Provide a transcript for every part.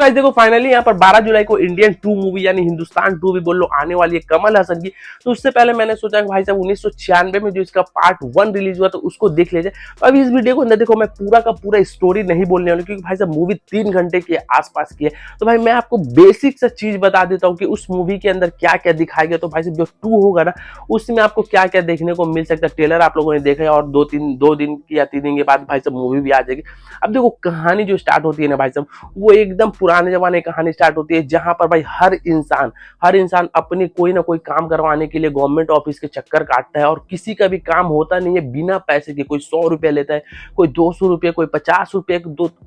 Guys देखो finally यहाँ पर 12 जुलाई को इंडियन 2 मूवी यानी हिंदुस्तान 2 भी बोल लो आने वाली है कमल हसन की। तो उससे पहले मैंने सोचा कि भाई साहब 1996 में जो इसका पार्ट 1 रिलीज हुआ तो उसको देख लीजिए। तो अभी इस वीडियो को अंदर देखो मैं पूरा का पूरा स्टोरी नहीं बोलने वाला क्योंकि भाई साहब मूवी 3 घंटे के आसपास की है। तो भाई मैं आपको बेसिक सा चीज बता देता हूँ कि उस मूवी के अंदर क्या क्या दिखाया गया। तो भाई साहब जो 2 होगा ना उसमें आपको क्या क्या देखने को मिल सकता है। ट्रेलर आप लोगों ने देखा है और 2 दिन या 3 दिन के बाद भाई साहब मूवी भी आ जाएगी। अब देखो कहानी जो स्टार्ट होती है ना भाई साहब वो एकदम पुराने जमाने की कहानी स्टार्ट होती है, जहां पर भाई हर इंसान अपनी कोई ना कोई काम करवाने के लिए गवर्नमेंट ऑफिस के चक्कर काटता है और किसी का भी काम होता नहीं है बिना पैसे के। कोई 100 रुपया लेता है, कोई 200 रुपये, कोई 50 रुपये,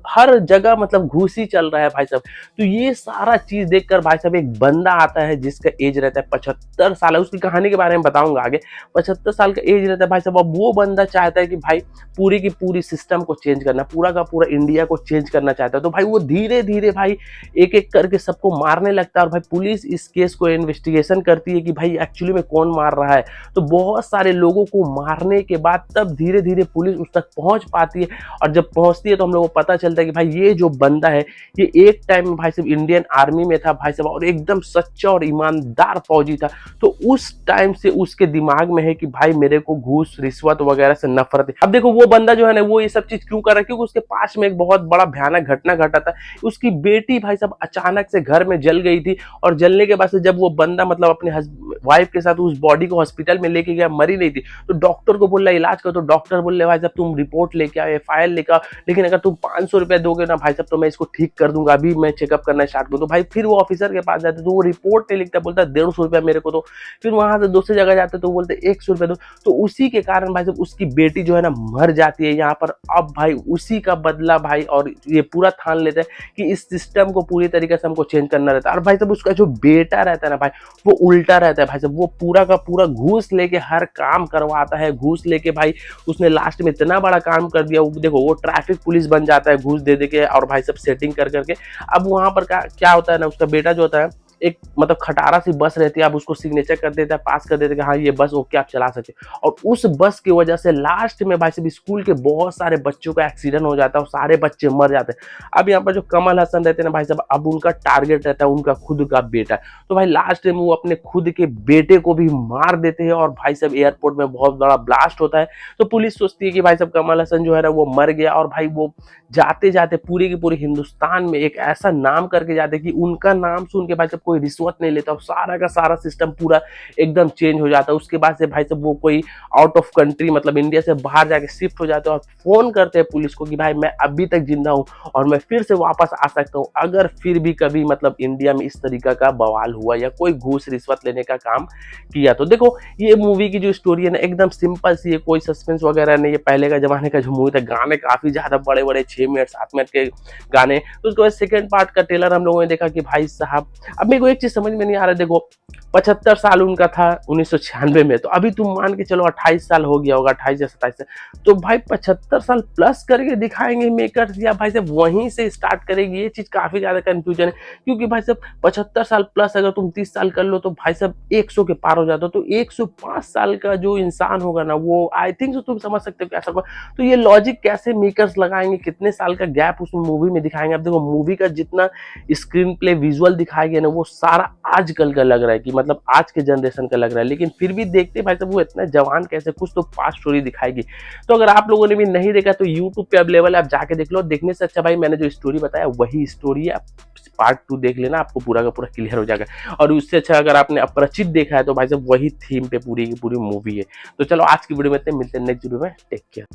हर जगह मतलब घूस ही चल रहा है भाई साहब। तो ये सारा चीज देखकर भाई साहब एक बंदा आता है जिसका एज रहता है 75 साल है। उसकी कहानी के बारे में बताऊंगा आगे। 75 साल का एज रहता है भाई साहब। अब वो बंदा चाहता है कि भाई पूरी की पूरी सिस्टम को चेंज करना, पूरा का पूरा इंडिया को चेंज करना चाहता है। तो भाई वो धीरे धीरे भाई एक एक करके सबको मारने लगता है और भाई पुलिस इस केस को इन्वेस्टिगेशन करती है कि भाई एक्चुअली में कौन मार रहा है। तो बहुत सारे लोगों को मारने के बाद तब धीरे धीरे पुलिस उस तक पहुंच पाती है और जब पहुंचती है तो हम लोगों को पता चलता है कि भाई ये जो बंदा है ये एक टाइम में भाई साहब इंडियन आर्मी में था भाई साहब और एकदम सच्चा और ईमानदार फौजी था। तो उस टाइम से उसके दिमाग में है कि भाई मेरे को घूस रिश्वत वगैरह से नफरत है। अब देखो वो बंदा जो है ना वो ये सब चीज क्यों कर रहा है, क्योंकि उसके पास में एक बहुत बड़ा भयानक घटना घटा था। उसकी बेटी भाई साहब अचानक से घर में जल गई थी और जलने के बाद से जब वो बंदा मतलब अपने वाइफ के साथ उस बॉडी को हॉस्पिटल में लेके गया, मरी नहीं थी। तो डॉक्टर को बोल रहा इलाज करो। तो डॉक्टर बोल रहे भाई साहब तुम रिपोर्ट लेके आओ, FIR लेके आओ, लेकिन अगर तुम 500 रुपया दोगे ना भाई साहब तो मैं इसको ठीक कर दूंगा, अभी मैं चेकअप करना स्टार्ट करूँ। तो भाई फिर वो ऑफिसर के पास जाते तो वो रिपोर्ट नहीं लिखता, बोलता 150 रुपया मेरे को दो। फिर वहां से दूसरी जगह जाते तो बोलते 100 रुपया दो। तो उसी के कारण भाई साहब उसकी बेटी जो है ना मर जाती है यहाँ पर। अब भाई उसी का बदला भाई और ये पूरा ठान लेता है कि इस सिस्टम को पूरी तरीके से हमको चेंज करना रहता है। और भाई साहब उसका जो बेटा रहता है ना भाई वो उल्टा रहता है भाई साहब। वो पूरा का पूरा घूस लेके हर काम करवाता है। घूस लेके भाई उसने लास्ट में इतना बड़ा काम कर दिया। देखो वो ट्रैफिक पुलिस बन जाता है घूस दे दे के और भाई साहब सेटिंग कर करके। अब वहां पर क्या होता है ना, उसका बेटा जो होता है एक मतलब खटारा सी बस रहती है, आप उसको सिग्नेचर कर देता है, पास कर देते हैं कि हाँ ये बस ओके आप चला सकते हैं। और उस बस की वजह से लास्ट में भाई साहब स्कूल के बहुत सारे बच्चों का एक्सीडेंट हो जाता है और सारे बच्चे मर जाते हैं। अब यहाँ पर जो कमल हसन रहते हैं ना भाई साहब अब उनका टारगेट रहता है उनका खुद का बेटा। तो भाई लास्ट में वो अपने खुद के बेटे को भी मार देते हैं और भाई साहब एयरपोर्ट में बहुत बड़ा ब्लास्ट होता है। तो पुलिस सोचती है कि भाई साहब कमल हसन जो है ना वो मर गया और भाई वो जाते जाते पूरी की पूरी हिंदुस्तान में एक ऐसा नाम करके जाते कि उनका नाम सुन के भाई साहब कोई रिश्वत नहीं लेता और सारा का सारा सिस्टम पूरा एकदम चेंज हो जाता है। उसके बाद से भाई साहब वो कोई आउट ऑफ कंट्री मतलब इंडिया से बाहर जाके शिफ्ट हो जाते हैं और फोन करते हैं पुलिस को कि भाई मैं अभी तक जिंदा हूँ और मैं फिर से वापस आ सकता हूँ अगर फिर भी कभी मतलब इंडिया में इस तरीका का बवाल हुआ या कोई घूस रिश्वत लेने का काम किया। तो देखो ये मूवी की जो स्टोरी है ना एकदम सिंपल सी है, कोई सस्पेंस वगैरह नहीं है। पहले का जमाने का जो मूवी था गाने काफी ज्यादा बड़े बड़े 6 मिनट 7 मिनट के गाने। तो उसके बाद सेकेंड पार्ट का ट्रेलर हम लोगों ने देखा कि भाई साहब अब मेरे को एक चीज समझ में नहीं आ रहा। देखो 75 साल उनका था 1996 में, तो अभी तुम मान के चलो 28 साल हो गया होगा, 28 या 27 से। तो भाई 75 साल प्लस करके दिखाएंगे मेकर्स या भाई साहब वहीं से स्टार्ट करेगी, ये चीज काफी ज्यादा कंफ्यूजन है। क्योंकि भाई साहब 75 साल प्लस अगर तुम 30 साल कर लो तो भाई साहब 100 के पार हो जाता हो। तो 105 साल का जो इंसान होगा ना वो आई थिंक सो तुम समझ सकते हो कैसा होगा। तो ये लॉजिक कैसे मेकर्स लगाएंगे, कितने साल का गैप उस मूवी में दिखाएंगे। अब देखो मूवी का जितना स्क्रीन प्ले विजुअल दिखाया गया ना वो सारा आजकल का लग रहा है कि मतलब आज के जनरेशन का लग रहा है, लेकिन फिर भी देखते भाई साहब वो इतना जवान कैसे, कुछ तो पास्ट स्टोरी दिखाएगी। तो अगर आप लोगों ने भी नहीं देखा तो यूट्यूब पे अवेलेबल है, आप जाके देख लो। देखने से अच्छा भाई मैंने जो स्टोरी बताया वही स्टोरी है, पार्ट 2 देख लेना, आपको पूरा का पूरा क्लियर हो जाएगा। और उससे अच्छा अगर आपने अपरिचित देखा है तो भाई साहब वही थीम पे पूरी की पूरी मूवी है। तो चलो आज की वीडियो में मिलते हैं नेक्स्ट वीडियो में, टेक केयर।